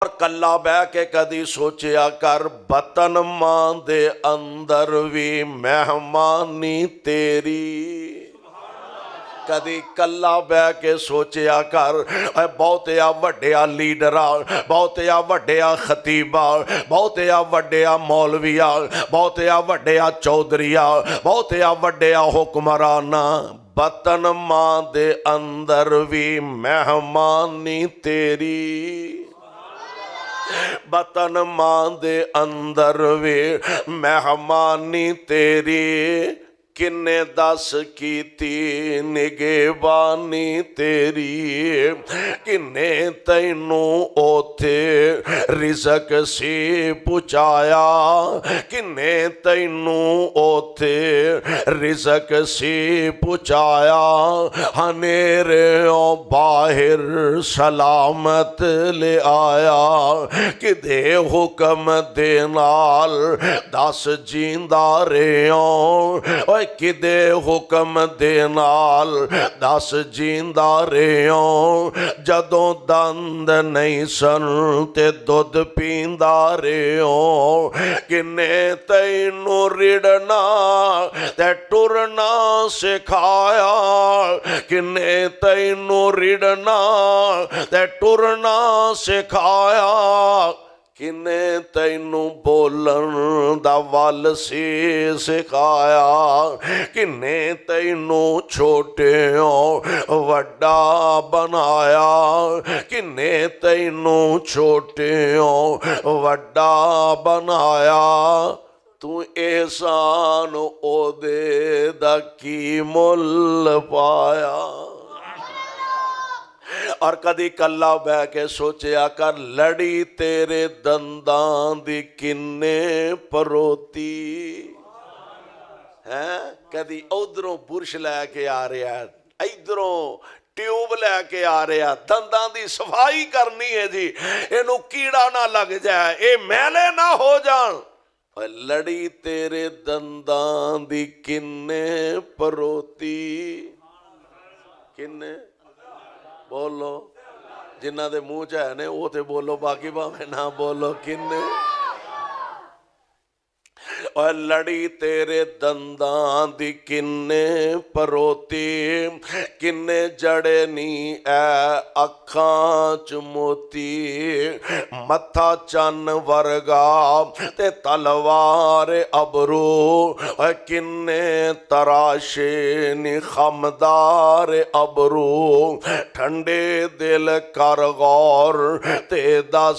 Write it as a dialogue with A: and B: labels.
A: और कला बह के कदी सोचिया कर बतन मां दे अंदर भी मेहमानी तेरी। कदी कला बह के सोचिया कर बहुतिया वड्डिया लीडरा, बहुतिया वड्डिया खतीबा, बहुतिया वड्डिया मौलविया, बहुतिया वड्डिया चौधरिया, बहुतिया वड्डिया हुक्मराना, बतन मां दे अंदर भी मेहमानी तेरी। बतन मां दे अंदर वे मेहमानी तेरी, किन्ने दस कीती निगेबानी तेरी। किन्ने तैनू ओथे रिज़क सी पुचाया, किन्ने तैनू ओथे रिज़क सी पुचाया। हनेरे बाहिर सलामत ले आया, किदे हुक्म दे नाल दस जींदा रेओ, किदे हुक्म दे नाल दस जींदा रेओ। जदों दंद नहीं सन ते दुध पींदा रेओ। किन्ने तैनू रिड़ना ते टुरना सिखाया, किन्ने तैनू रिड़ना ते टुरना सिखाया। किन्ने तैनू बोलन दा वल सी सिखाया, किन्ने तैनू छोटियों वड्डा बनाया, किन्ने तैनू छोटियों वड्डा बनाया। तू एहसान ओदे दा की मुल पाया। और कदी कला बह के सोचिया कर लड़ी तेरे दंदां दी किन्ने परोती है। कदी उधरों बुरश लैके आ रहा है, इधरों ट्यूब लैके आ रहा, दंदां दी सफाई करनी है जी, इनू कीड़ा ना लग जाए, ये मैले ना हो जान। लड़ी तेरे दंदां दी किन्ने परोती। किन्ने बोलो, जिन्ना दे मुंह च है ने वो ते बोलो, बाकी भावे ना बोलो। किन्ने और लड़ी तेरे दंदां दी किन्ने परोती, किन्ने जड़े नी ऐ अखां च मोती। मत्था चन वर्गा ते तलवार अबरू, किन्ने तराशे नी खमदार अबरू। ठंडे दिल कर गौर ते दस